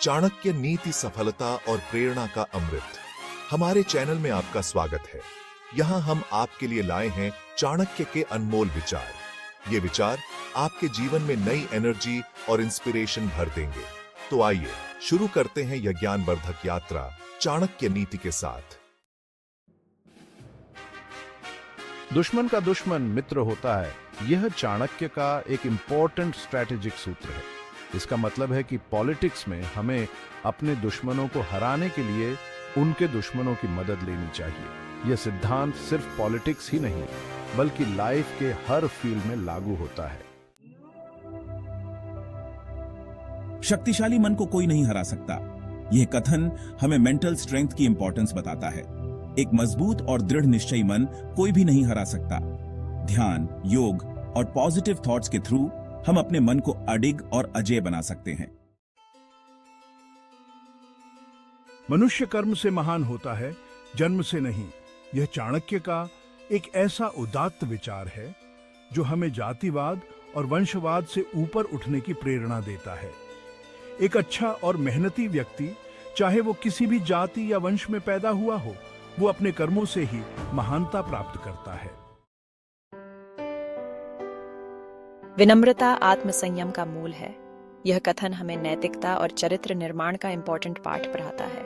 चाणक्य नीति सफलता और प्रेरणा का अमृत। हमारे चैनल में आपका स्वागत है। यहाँ हम आपके लिए लाए हैं चाणक्य के अनमोल विचार। ये विचार आपके जीवन में नई एनर्जी और इंस्पिरेशन भर देंगे। तो आइए शुरू करते हैं यह ज्ञानवर्धक यात्रा चाणक्य नीति के साथ। दुश्मन का दुश्मन मित्र होता है, यह चाणक्य का एक इंपॉर्टेंट स्ट्रैटेजिक सूत्र है। इसका मतलब है कि पॉलिटिक्स में हमें अपने दुश्मनों को हराने के लिए उनके दुश्मनों की मदद लेनी चाहिए। यह सिद्धांत सिर्फ पॉलिटिक्स ही नहीं बल्कि लाइफ के हर फील्ड में लागू होता है। शक्तिशाली मन को कोई नहीं हरा सकता। यह कथन हमें मेंटल स्ट्रेंथ की इंपॉर्टेंस बताता है। एक मजबूत और दृढ़ निश्चयी मन कोई भी नहीं हरा सकता। ध्यान, योग और पॉजिटिव थॉट्स के थ्रू हम अपने मन को अडिग और अजेय बना सकते हैं। मनुष्य कर्म से महान होता है, जन्म से नहीं। यह चाणक्य का एक ऐसा उदात्त विचार है जो हमें जातिवाद और वंशवाद से ऊपर उठने की प्रेरणा देता है। एक अच्छा और मेहनती व्यक्ति, चाहे वो किसी भी जाति या वंश में पैदा हुआ हो, वो अपने कर्मों से ही महानता प्राप्त करता है। विनम्रता आत्मसंयम का मूल है। यह कथन हमें नैतिकता और चरित्र निर्माण का इंपॉर्टेंट पाठ पढ़ाता है।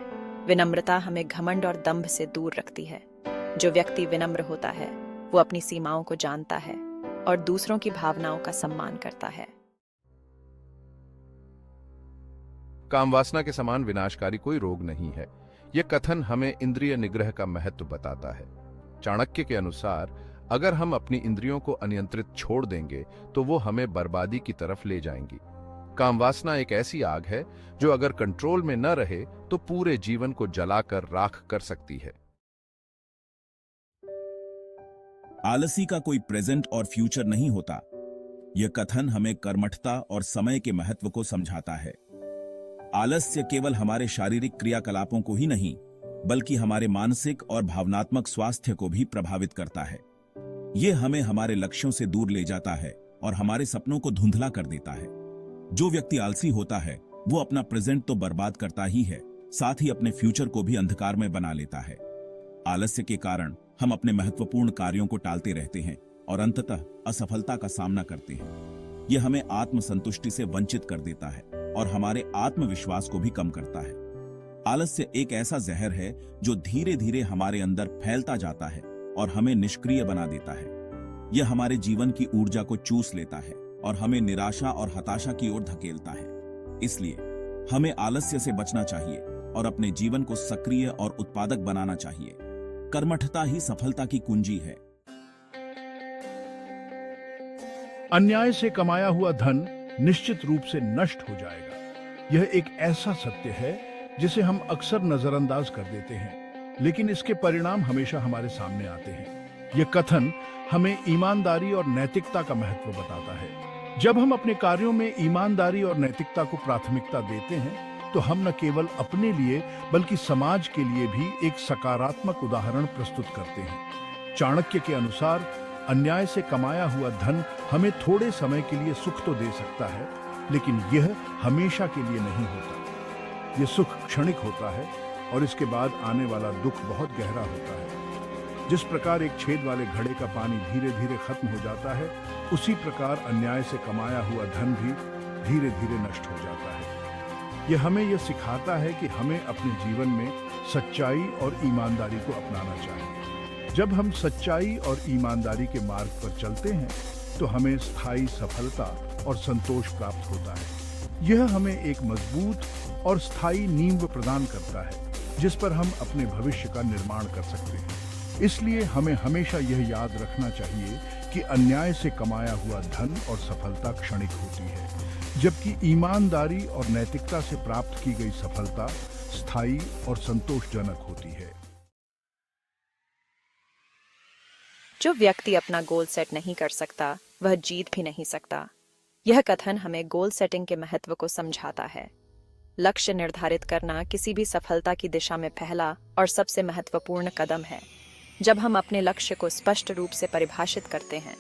विनम्रता हमें घमंड और दंभ से दूर रखती है। जो व्यक्ति विनम्र होता है वो अपनी सीमाओं को जानता है और दूसरों की भावनाओं का सम्मान करता है। कामवासना के समान विनाशकारी कोई रोग नहीं है। यह कथन हमें इंद्रिय निग्रह का महत्व बताता है। चाणक्य के अनुसार अगर हम अपनी इंद्रियों को अनियंत्रित छोड़ देंगे तो वो हमें बर्बादी की तरफ ले जाएंगी। कामवासना एक ऐसी आग है जो अगर कंट्रोल में न रहे तो पूरे जीवन को जलाकर राख कर सकती है। आलसी का कोई प्रेजेंट और फ्यूचर नहीं होता। यह कथन हमें कर्मठता और समय के महत्व को समझाता है। आलस्य केवल हमारे शारीरिक क्रियाकलापों को ही नहीं बल्कि हमारे मानसिक और भावनात्मक स्वास्थ्य को भी प्रभावित करता है। यह हमें हमारे लक्ष्यों से दूर ले जाता है और हमारे सपनों को धुंधला कर देता है। जो व्यक्ति आलसी होता है वो अपना प्रेजेंट तो बर्बाद करता ही है, साथ ही अपने फ्यूचर को भी अंधकार में बना लेता है। आलस्य के कारण हम अपने महत्वपूर्ण कार्यों को टालते रहते हैं और अंततः असफलता का सामना करते हैं। यह हमें आत्मसंतुष्टि से वंचित कर देता है और हमारे आत्मविश्वास को भी कम करता है। आलस्य एक ऐसा जहर है जो धीरे धीरे हमारे अंदर फैलता जाता है और हमें निष्क्रिय बना देता है। यह हमारे जीवन की ऊर्जा को चूस लेता है और हमें निराशा और हताशा की ओर धकेलता है। इसलिए हमें आलस्य से बचना चाहिए और अपने जीवन को सक्रिय और उत्पादक बनाना चाहिए। कर्मठता ही सफलता की कुंजी है। अन्याय से कमाया हुआ धन निश्चित रूप से नष्ट हो जाएगा। यह एक ऐसा सत्य है जिसे हम अक्सर नजरअंदाज कर देते हैं, लेकिन इसके परिणाम हमेशा हमारे सामने आते हैं। यह कथन हमें ईमानदारी और नैतिकता का महत्व बताता है। जब हम अपने कार्यों में ईमानदारी और नैतिकता को प्राथमिकता देते हैं तो हम न केवल अपने लिए बल्कि समाज के लिए भी एक सकारात्मक उदाहरण प्रस्तुत करते हैं। चाणक्य के अनुसार अन्याय से कमाया हुआ धन हमें थोड़े समय के लिए सुख तो दे सकता है, लेकिन यह हमेशा के लिए नहीं होता। यह सुख क्षणिक होता है और इसके बाद आने वाला दुख बहुत गहरा होता है। जिस प्रकार एक छेद वाले घड़े का पानी धीरे धीरे खत्म हो जाता है, उसी प्रकार अन्याय से कमाया हुआ धन भी धीरे धीरे नष्ट हो जाता है। यह हमें यह सिखाता है कि हमें अपने जीवन में सच्चाई और ईमानदारी को अपनाना चाहिए। जब हम सच्चाई और ईमानदारी के मार्ग पर चलते हैं तो हमें स्थायी सफलता और संतोष प्राप्त होता है। यह हमें एक मजबूत और स्थायी नींव प्रदान करता है जिस पर हम अपने भविष्य का निर्माण कर सकते हैं। इसलिए हमें हमेशा यह याद रखना चाहिए कि अन्याय से कमाया हुआ धन और सफलता क्षणिक होती है, जबकि ईमानदारी और नैतिकता से प्राप्त की गई सफलता स्थायी और संतोषजनक होती है। जो व्यक्ति अपना गोल सेट नहीं कर सकता वह जीत भी नहीं सकता। यह कथन हमें गोल सेटिंग के महत्व को समझाता है। लक्ष्य निर्धारित करना किसी भी सफलता की दिशा में पहला और सबसे महत्वपूर्ण कदम है। जब हम अपने लक्ष्य को स्पष्ट रूप से परिभाषित करते हैं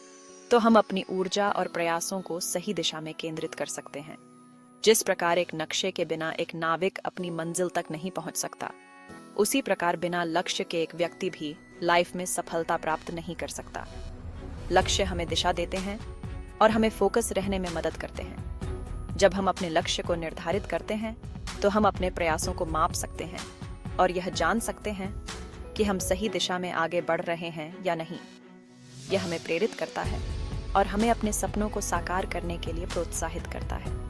तो हम अपनी ऊर्जा और प्रयासों को सही दिशा में केंद्रित कर सकते हैं। जिस प्रकार एक नक्शे के बिना एक नाविक अपनी मंजिल तक नहीं पहुंच सकता, उसी प्रकार बिना लक्ष्य के एक व्यक्ति भी लाइफ में सफलता प्राप्त नहीं कर सकता। लक्ष्य हमें दिशा देते हैं और हमें फोकस रहने में मदद करते हैं। जब हम अपने लक्ष्य को निर्धारित करते हैं तो हम अपने प्रयासों को माप सकते हैं और यह जान सकते हैं कि हम सही दिशा में आगे बढ़ रहे हैं या नहीं। यह हमें प्रेरित करता है और हमें अपने सपनों को साकार करने के लिए प्रोत्साहित करता है।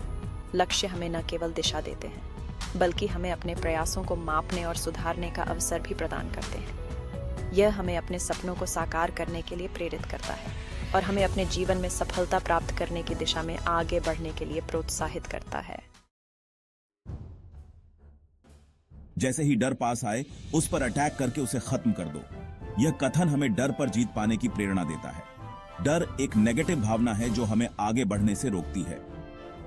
लक्ष्य हमें न केवल दिशा देते हैं, बल्कि हमें अपने प्रयासों को मापने और सुधारने का अवसर भी प्रदान करते हैं। यह हमें अपने सपनों को साकार करने के लिए प्रेरित करता है और हमें अपने जीवन में सफलता प्राप्त करने की दिशा में आगे बढ़ने के लिए प्रोत्साहित करता है। जैसे ही डर पास आए, उस पर अटैक करके उसे खत्म कर दो। यह कथन हमें डर पर जीत पाने की प्रेरणा देता है। डर एक नेगेटिव भावना है जो हमें आगे बढ़ने से रोकती है।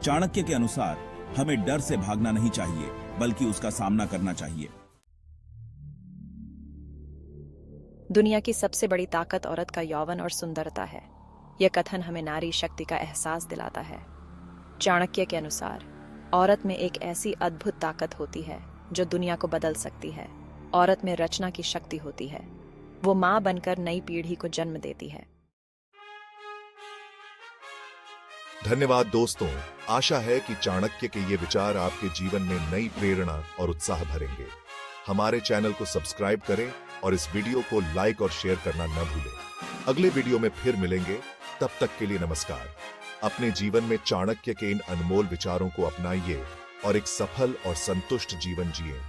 चाणक्य के अनुसार हमें डर से भागना नहीं चाहिए, बल्कि उसका सामना करना चाहिए। दुनिया की सबसे बड़ी ताकत औरत का यौवन और सुंदरता है। यह कथन हमें नारी शक्ति का एहसास दिलाता है। चाणक्य के अनुसार औरत में एक ऐसी अद्भुत ताकत होती है जो दुनिया को बदल सकती है। औरत में रचना की शक्ति होती है। वो मां बनकर नई पीढ़ी को जन्म देती है। धन्यवाद दोस्तों। आशा है कि चाणक्य के ये विचार आपके जीवन में नई प्रेरणा और उत्साह भरेंगे। हमारे चैनल को सब्सक्राइब करें और इस वीडियो को लाइक और शेयर करना न भूलें। अगले वीडियो में फिर मिलेंगे, तब तक के लिए नमस्कार। अपने जीवन में चाणक्य के इन अनमोल विचारों को अपनाइए और एक सफल और संतुष्ट जीवन जिएं।